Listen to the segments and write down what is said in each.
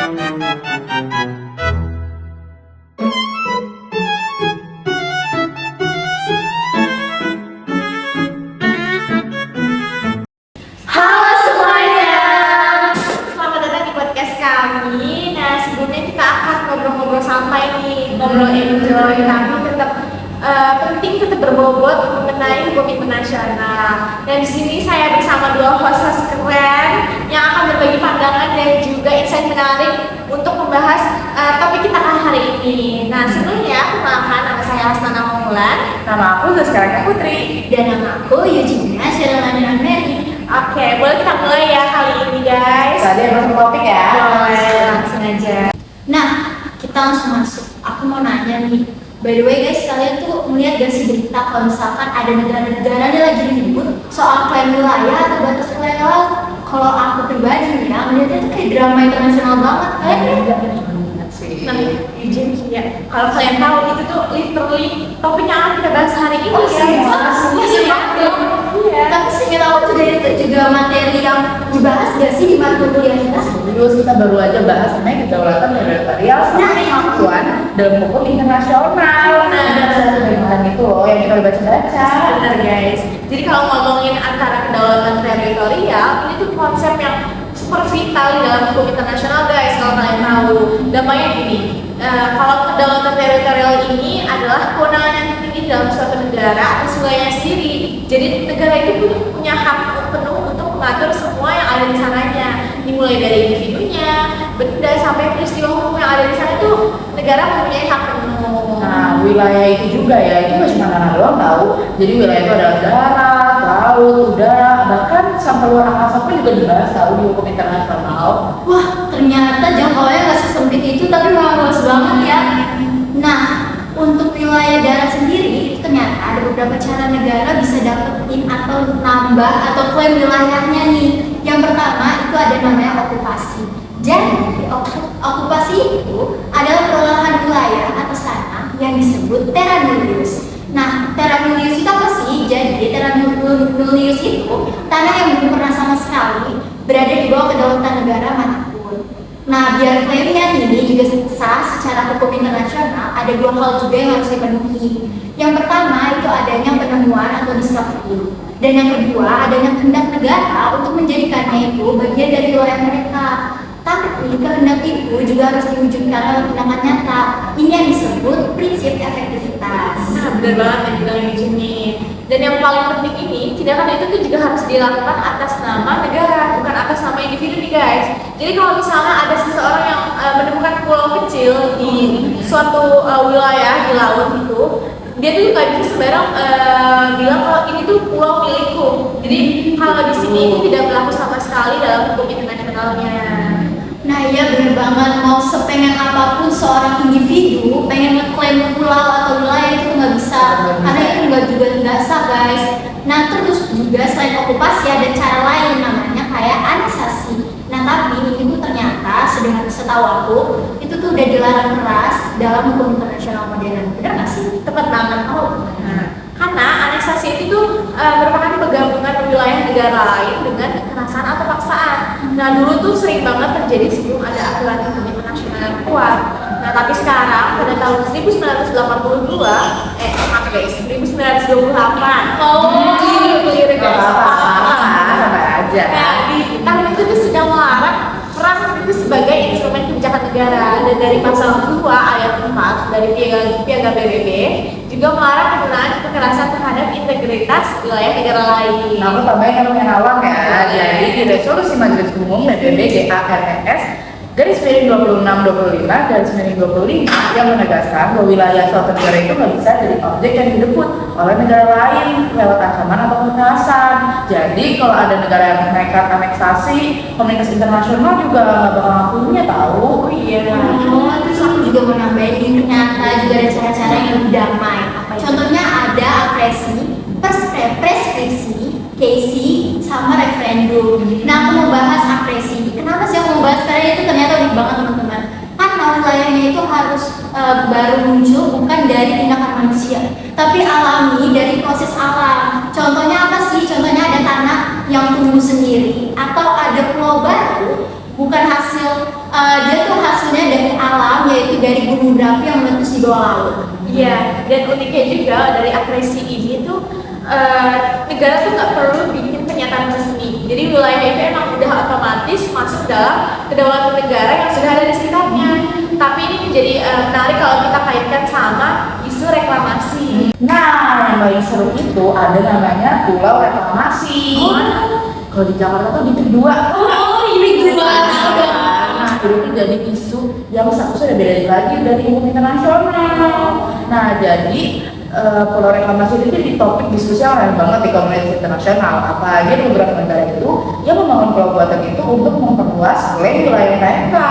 Halo semuanya, selamat datang di podcast kami. Nah, sebelumnya kita akan ngobrol-ngobrol santai nih, ngobrol enjoy, tapi tetap penting tetap berbobot mengenai hukum internasional. Dan di sini saya bersama dua host keren yang akan berbagi pandangan dan juga insight menarik untuk membahas topik kita hari ini. Nah, sebelumnya perkenalkan, nama saya Hasnana Mamulan. Nama aku Zaskaranya Putri. Dan nama aku Eugenia Sherlana Mary. Oke, boleh kita mulai ya kali ini guys. Tadi masuk topik ya. Boleh, langsung aja. Nah, kita langsung masuk. Aku mau nanya nih, by the way guys, kalian tuh melihat gak sih berita kalau misalkan ada negara-negara yang lagi ribut soal klaim wilayah atau batas wilayah laut? Kalau aku pribadi nih ya, melihatnya tuh kayak drama internasional banget kayaknya. Nah, izin ya. Kalau kalian tahu itu tuh literally topik yang akan kita bahas hari ini ya. Tapi sih tahu tuh dari itu juga materi yang dibahas gak sih di mata kuliah kita? Terus kita baru aja bahas mengenai kedaulatan teritorial sama kemampuan dalam hukum internasional. Nah, itu loh yang kita udah baca-baca. Benar guys. Jadi kalau ngomongin antara kedaulatan teritorial, ini tuh konsep yang super vital di dalam hukum internasional guys. Kalau kalian tahu, dampaknya gini. Kalau kedaulatan teritorial ini adalah kewenangan yang tinggi dalam suatu negara atas wilayahnya sendiri. Jadi negara itu punya hak penuh untuk mengatur semua yang ada di sananya, dimulai dari individunya, benda sampai peristiwa hukum yang ada di sana itu negara mempunyai hak penuh. Nah, wilayah itu juga ya, itu nggak cuma tanah doang tahu. Jadi wilayah itu ada darat, laut, udara, bahkan sampai luar angkasa pun juga dibahas tahu di hukum internasional. Wah, ternyata jangkauannya nggak sesempit itu, tapi malah luas banget ya. Nah, untuk wilayah darat sendiri, itu ternyata ada beberapa cara negara bisa dapetin atau nambah atau klaim wilayahnya nih. Yang pertama itu ada namanya okupasi. Jadi, okupasi itu adalah perolahan wilayah atas tanah yang disebut terra nullius. Nah, terra nullius itu apa sih? Jadi, terra nullius itu tanah yang belum pernah sama sekali berada di bawah kedaulatan negara manapun. Nah, biar klaimnya ini juga sah secara hukum internasional, ada dua hal juga yang harus dipenuhi. Yang pertama itu adanya penemuan atau discovery, dan yang kedua adanya kehendak negara untuk menjadikannya itu bagian dari wilayah mereka. Tapi kehendak itu juga harus diwujudkan oleh tindakan nyata. Ini yang disebut prinsip efektivitas. Nah, benar banget yang bilang ini. Dan yang paling penting ini, tindakan itu tuh juga harus dilakukan atas nama negara, bukan atas nama individu nih guys. Jadi kalau misalnya ada seseorang yang menemukan pulau kecil di suatu wilayah di laut itu, dia tuh nggak bisa sembarang bilang kalau ini tuh pulau milikku. Jadi kalau di sini itu tidak berlaku sama sekali dalam hukum internasionalnya. Nah iya bener banget, mau sepengen apapun seorang individu pengen ngeklaim pulau atau wilayah itu nggak bisa, karena itu nggak sah guys. Nah terus juga selain okupasi ada cara lain namanya kayak aneksasi. Nah tapi ini tuh ternyata setahu aku itu tuh udah dilarang keras dalam hukum internasional modern. Bener nggak sih? Tepat banget. Karena aneksasi itu tuh merupakan penggabungan wilayah negara lain dengan kekerasan atau paksaan. Nah dulu tuh sering banget terjadi sebelum ada aturan hukum internasional yang kuat. Nah tapi sekarang pada tahun 1982, maaf guys, 1928. Clear guys. Apa aja. Nah di tahun itu tuh sedang melarang perang itu sebagai instrumen kebijakan negara, dan dari pasal 2 ayat 4 dari Piagam PBB juga melarang penggunaan kekerasan terhadap integritas wilayah negara lain. Nah, aku tambahin yang lumayan awam ya. Jadi di resolusi Majelis Umum PBB GARES garis miring 2625 garis miring 25 yang menegaskan bahwa wilayah suatu negara itu nggak bisa jadi objek yang direbut oleh negara lain lewat ancaman atau kekerasan. Jadi kalau ada negara yang nekat aneksasi, komunitas internasional juga nggak bakal ngakuinnya tahu. Oh iya. Terus aku juga mau nambahin ini, ternyata juga ada cara-cara yang lebih damai. Contohnya ada agresi, preskripsi, KC, sama referendum. Nah aku mau bahas agresi. Kenapa sih aku mau bahas? Karena itu ternyata unik banget teman-teman. Karena wilayahnya itu harus baru muncul bukan dari tindakan manusia, tapi alami dari proses alam. Contohnya apa sih? Contohnya ada tanah yang tumbuh sendiri, atau ada pulau baru bukan hasil dia tuh hasilnya dari alam, yaitu dari gunung berapi yang meletus di bawah laut. Iya, dan uniknya juga dari akresi ini tuh negara tuh nggak perlu bikin pernyataan resmi. Jadi wilayah itu emang udah otomatis masuk dalam kedaulatan negara yang sudah ada di sekitarnya. Tapi ini menjadi menarik kalau kita kaitkan sama isu reklamasi. Nah, yang paling seru itu ada namanya Pulau Reklamasi. Kalau di Jakarta tuh di kedua. Oh, ini gua tahu dong. Nah, itu tuh jadi isu yang statusnya udah beda lagi dari hukum internasional. Nah, jadi Pulau Reklamasi itu di topik diskusi yang ramai banget di komunitas internasional. Apalagi beberapa negara itu yang membangun pulau buatan itu untuk memperluas klaim wilayah mereka.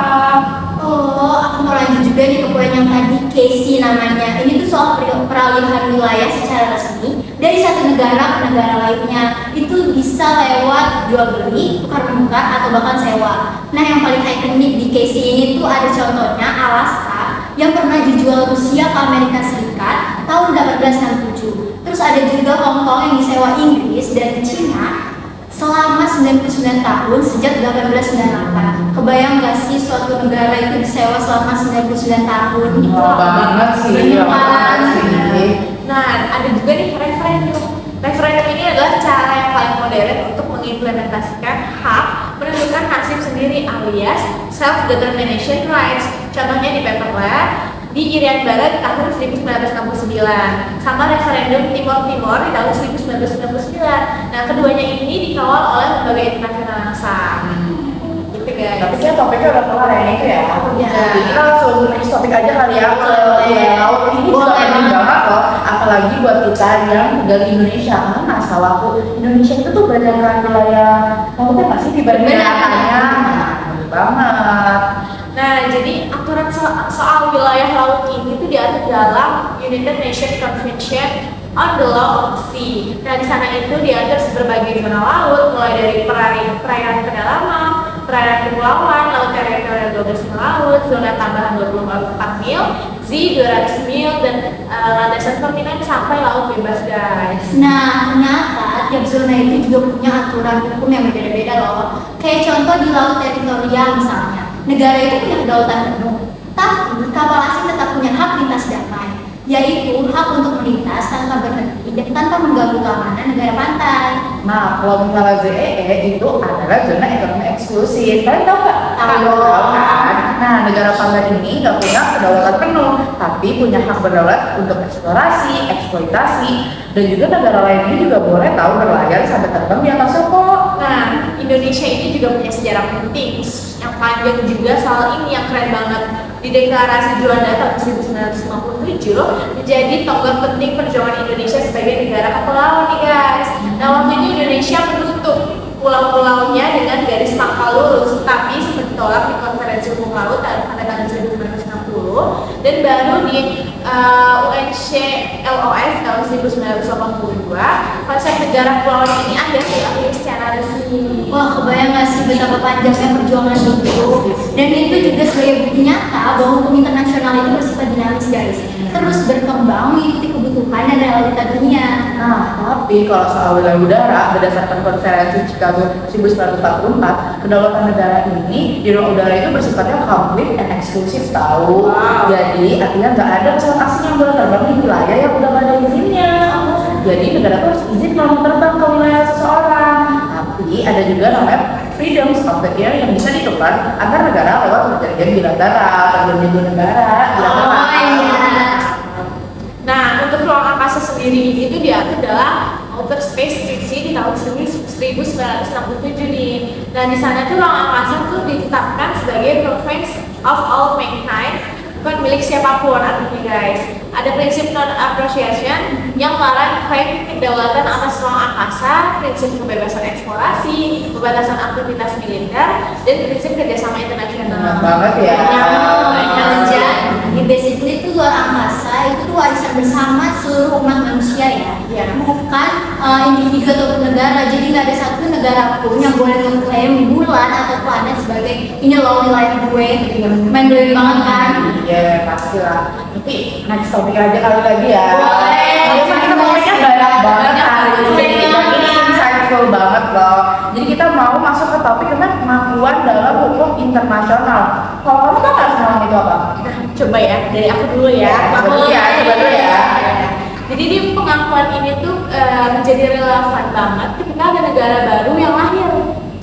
Oh, aku mau lanjut juga nih ke poin yang tadi, Casey namanya. Ini tuh soal peralihan wilayah secara resmi dari satu negara ke negara lainnya. Itu bisa lewat jual beli, tukar menukar, atau bahkan sewa. Nah, yang paling ikonik di Casey ini tuh ada contohnya Alaska yang pernah dijual Rusia ke Amerika Serikat tahun 1867. Terus ada juga Hong Kong yang disewa Inggris dan Cina selama 99 tahun sejak 1898. Kebayang gak sih suatu negara itu disewa selama 99 tahun? Lama banget sih, lama banget sih. Nah, ada juga nih referendum. Referendum ini adalah cara yang paling modern untuk mengimplementasikan hak menentukan nasib sendiri alias self-determination rights. Contohnya di Paperland, di Irian Barat di tahun 1969, sama referendum Timor Timor di tahun 1999. Nah, keduanya ini dikawal oleh lembaga internasional yang sah. Gitu guys. Tapi kan topiknya udah kelar ya itu ya. Iya. Jadi kita langsung next topik aja kali ya. Laut ini juga penting banget loh. Apalagi buat kita yang tinggal di Indonesia. Karena salah aku Indonesia itu tuh banyak kan wilayah lautnya pasti dibanding daerahnya. Bener banget. Nah, jadi aturan soal wilayah laut ini tuh diatur dalam United Nations Convention on the Law of the Sea. Nah, di sana itu diatur berbagai zona laut, mulai dari perairan pedalaman, perairan kepulauan, laut teritorial 12 mil laut, zona tambahan 24 mil, Z 200 mil, dan landasan kontinen sampai laut bebas, guys. Nah, ternyata tiap zona itu juga punya aturan hukum yang berbeda-beda loh. Kayak contoh di laut teritorial misalnya, negara itu punya kedaulatan penuh, tapi kapal asing tetap punya hak lintas damai, yaitu hak untuk melintas tanpa berhenti dan tanpa mengganggu keamanan negara pantai. Nah, kalau misalnya ZEE itu adalah zona ekonomi eksklusif. Kalian tahu nggak? Tahu. Kan? Nah, negara pantai ini nggak punya kedaulatan penuh, tapi punya hak berdaulat untuk eksplorasi, eksploitasi, dan juga negara lain ini juga boleh tahu berlayar sampai terbang di atasnya kok. Nah, Indonesia ini juga punya sejarah penting yang panjang juga soal ini yang keren banget. Di Deklarasi Juanda tahun 1957 menjadi tonggak penting perjuangan Indonesia sebagai negara kepulauan nih guys. Nah, waktu itu Indonesia menutup pulau-pulaunya dengan garis pangkal lurus, tapi sempat ditolak di Konferensi Umum Laut pada tahun 1960 dan baru di UNCLOS tahun 1982 konsep negara kepulauan ini akhirnya secara resmi. Wah, kebayang gak sih betapa panjangnya perjuangan itu? Dan itu juga sebagai bukti nyata bahwa hukum internasional itu bersifat dinamis guys, terus berkembang mengikuti kebutuhan dan realita dunia. Nah, tapi kalau soal wilayah udara, berdasarkan konferensi Chicago 1944, kedaulatan negara ini di ruang udara itu bersifatnya complete and eksklusif tahu. Wow. Jadi artinya nggak ada pesawat asing yang boleh terbang di wilayah yang udah nggak ada izinnya. Jadi negara tuh harus izin kalau mau terbang ke wilayah seseorang. Tapi ada juga namanya freedoms of the air yang bisa ditukar antar negara lewat perjanjian bilateral, perjanjian negara. Oh iya. Nah, untuk ruang angkasa sendiri itu diatur dalam Outer Space Treaty di tahun 1967 nih. Nah, di sana tuh ruang angkasa tuh ditetapkan sebagai province of all mankind, bukan milik siapapun artinya guys. Ada prinsip non-appropriation yang melarang klaim kedaulatan atas ruang angkasa, prinsip kebebasan eksplorasi, pembatasan aktivitas militer, dan prinsip kerjasama internasional. Enak banget ya. Jadi basically itu luar angkasa itu tuh warisan bersama seluruh umat manusia ya. Iya. Bukan individu atau negara. Jadi nggak ada satu negara pun yang boleh mengklaim bulan atau planet sebagai ini loh wilayah gue. Main blowing banget kan? Iya, pasti lah. Tapi next topik aja kali lagi ya. Boleh. Karena kita topiknya banyak banget hari ini. Banyak. Ini insightful banget loh. Jadi kita mau masuk ke topik tentang pengakuan dalam hukum internasional. Kalau kamu tahu nggak sekarang itu apa? Nah, coba ya, dari aku dulu ya. Coba dulu ya. Jadi di pengakuan ini tuh menjadi relevan banget ketika ada negara baru yang lahir.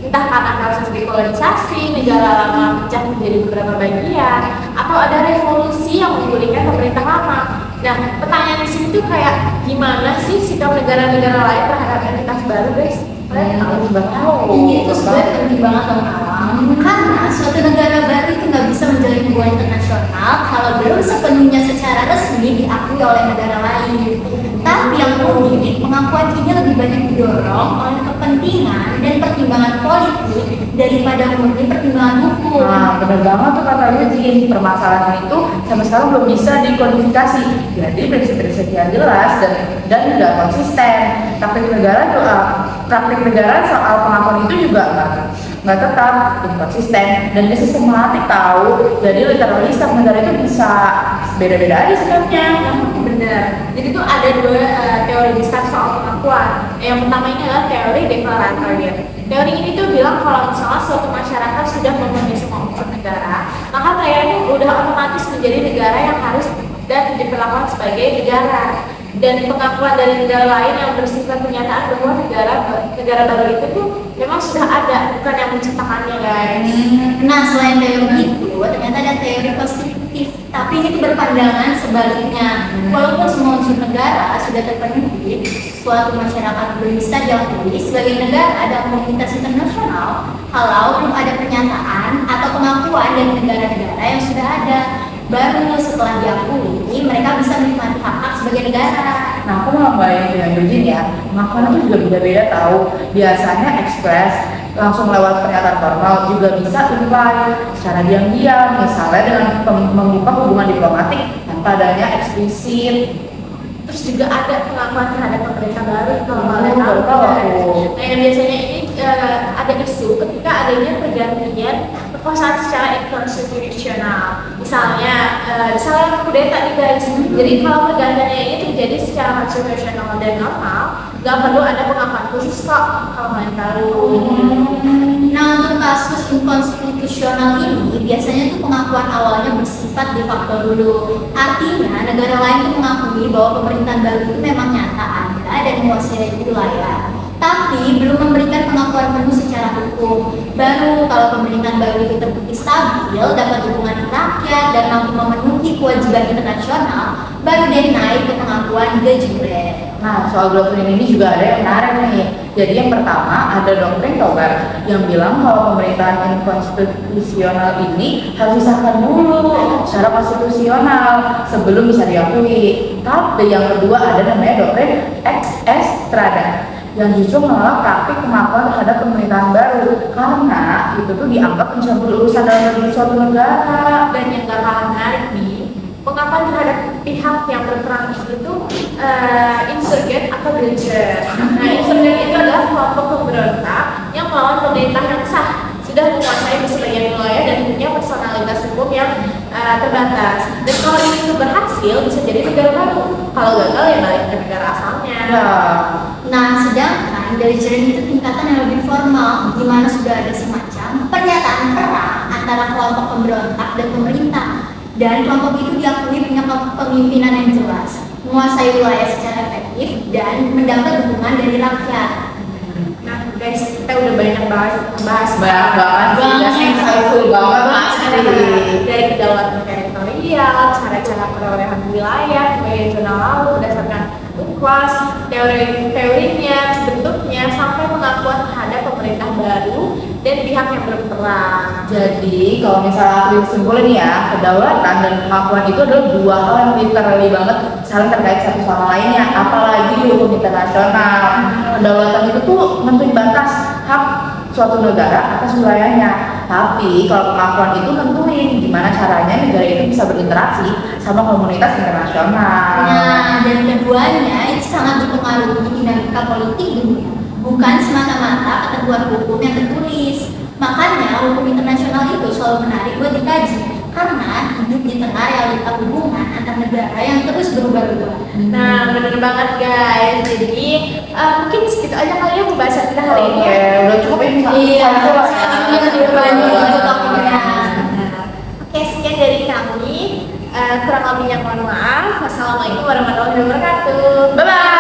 Entah karena proses dekolonisasi, negara lama pecah menjadi beberapa bagian, atau ada revolusi yang menggulingkan pemerintah lama. Nah, pertanyaan di sini tuh kayak gimana sih sikap negara-negara lain terhadap entitas baru, guys? Kalian tahu? Ini itu sebenarnya penting banget teman-teman, karena suatu negara baru itu nggak bisa menjalin hubungan internasional kalau belum sepenuhnya secara resmi diakui oleh negara lain. Tapi yang unik, pengakuan ini lebih banyak didorong oleh kepentingan dan pertimbangan politik daripada murni pertimbangan hukum. Nah, benar banget tuh kata Eugene, permasalahan itu sampai sekarang belum bisa dikodifikasi. Jadi prinsip-prinsip yang jelas dan tidak konsisten. Praktik negara soal pengakuan itu juga nggak tetap, inkonsisten dan dia sistematik tahu. Jadi literally setiap negara itu bisa beda-beda aja sikapnya. Benar. Jadi tuh ada dua teori besar soal pengakuan. Yang pertama ini adalah teori deklaratoria. Teori ini tuh bilang kalau misalnya suatu masyarakat sudah memenuhi semua unsur negara, maka mereka itu udah otomatis menjadi negara yang harus dan diperlakukan sebagai negara. Dan pengakuan dari negara lain yang bersifat pernyataan bahwa negara baru itu tuh memang sudah ada, bukan yang menciptakannya, guys. Nah, selain teori itu, ternyata ada teori konstitutif. Tapi ini tuh berpandangan sebaliknya. Walaupun semua unsur negara sudah terpenuhi, suatu masyarakat belum bisa diakui sebagai negara dan komunitas internasional kalau belum ada pernyataan atau pengakuan dari negara-negara yang sudah ada. Baru setelah diakui, mereka bisa menikmati hak-hak sebagai negara. Nah, aku mau bayangin dengan Eugene ya, pengakuan itu juga beda-beda tahu. Biasanya ekspres, langsung lewat pernyataan formal, juga bisa imply secara diam-diam, misalnya dengan membuka hubungan diplomatik tanpa adanya eksplisit. Terus juga ada pengakuan terhadap pemerintah baru kalau kalian baru tahu. tahu. Nah, yang biasanya ini ada isu ketika adanya pergantian kekuasaan secara inkonstitusional. Misalnya kudeta nih guys. Jadi kalau pergantiannya ini terjadi secara konstitusional dan normal, nggak perlu ada pengakuan khusus kok kalau kalian tahu. Nah, untuk kasus inkonstitusional ini biasanya tuh pengakuan awalnya bersifat de facto dulu. Artinya negara lain tuh mengakui bahwa pemerintahan baru itu memang nyata ada dan menguasai wilayah, tapi belum memberikan pengakuan penuh secara hukum. Baru kalau pemerintahan baru itu terbukti stabil, dapat dukungan rakyat dan mampu memenuhi kewajiban internasional, baru deh naik ke pengakuan de jure. Nah, soal doktrin ini juga ada yang menarik nih. Jadi yang pertama ada doktrin Togar yang bilang kalau pemerintahan inkonstitusional ini harus disahkan dulu secara konstitusional sebelum bisa diakui. Tapi yang kedua ada namanya doktrin ex extrada yang justru menolak praktik pengakuan terhadap pemerintahan baru karena itu tuh dianggap mencampur urusan dalam negeri suatu negara. Dan yang gak kalah menarik nih, pengakuan terhadap pihak yang berperang itu insurgen atau danger. Nah, insurgen itu adalah kelompok pemberontak yang melawan pemerintah yang sah, sudah menguasai sebagian wilayah dan punya personalitas hukum yang terbatas. Dan kalau itu berhasil bisa jadi negara baru. Kalau gagal ya balik ke negara asalnya. Ya. Nah, sedangkan dari cerita itu tingkatan yang lebih formal, di mana sudah ada semacam pernyataan perang antara kelompok pemberontak dan pemerintah. Dan kelompok itu diakui punya kepemimpinan yang jelas, menguasai wilayah secara efektif, dan mendapat dukungan dari rakyat. Nah, guys, kita udah banyak bahas Banyak banget sih, insightful banget pasti. dari kedaulatan teritorial, cara-cara perolehan wilayah, sebagai zona lalu berdasarkan UNCLOS, teorinya, bentuknya, sampai pengakuan terhadap pemerintah baru dan pihak yang berperang. Jadi kalau misalnya aku simpulin ya, kedaulatan dan pengakuan itu adalah dua hal yang literally banget saling terkait satu sama lainnya, apalagi di hukum internasional. Kedaulatan itu tuh nentuin batas hak suatu negara atas wilayahnya. Tapi kalau pengakuan itu nentuin gimana caranya negara itu bisa berinteraksi sama komunitas internasional. Nah, dan keduanya itu sangat dipengaruhi dinamika politik dunia, bukan semata-mata ketentuan hukum yang tertulis. Makanya hukum internasional itu selalu menarik buat dikaji, karena hidup di tengah realita hubungan antar negara yang terus berubah-ubah. Nah, bener banget guys. Jadi mungkin segitu aja kali ya pembahasan kita hari ini. Oke, udah cukup ini. Iya, Satu lah. sekarang kita udah banyak juga topiknya. Oke, sekian dari kami. Kurang lebihnya mohon maaf. Wassalamualaikum warahmatullahi wabarakatuh. Bye bye.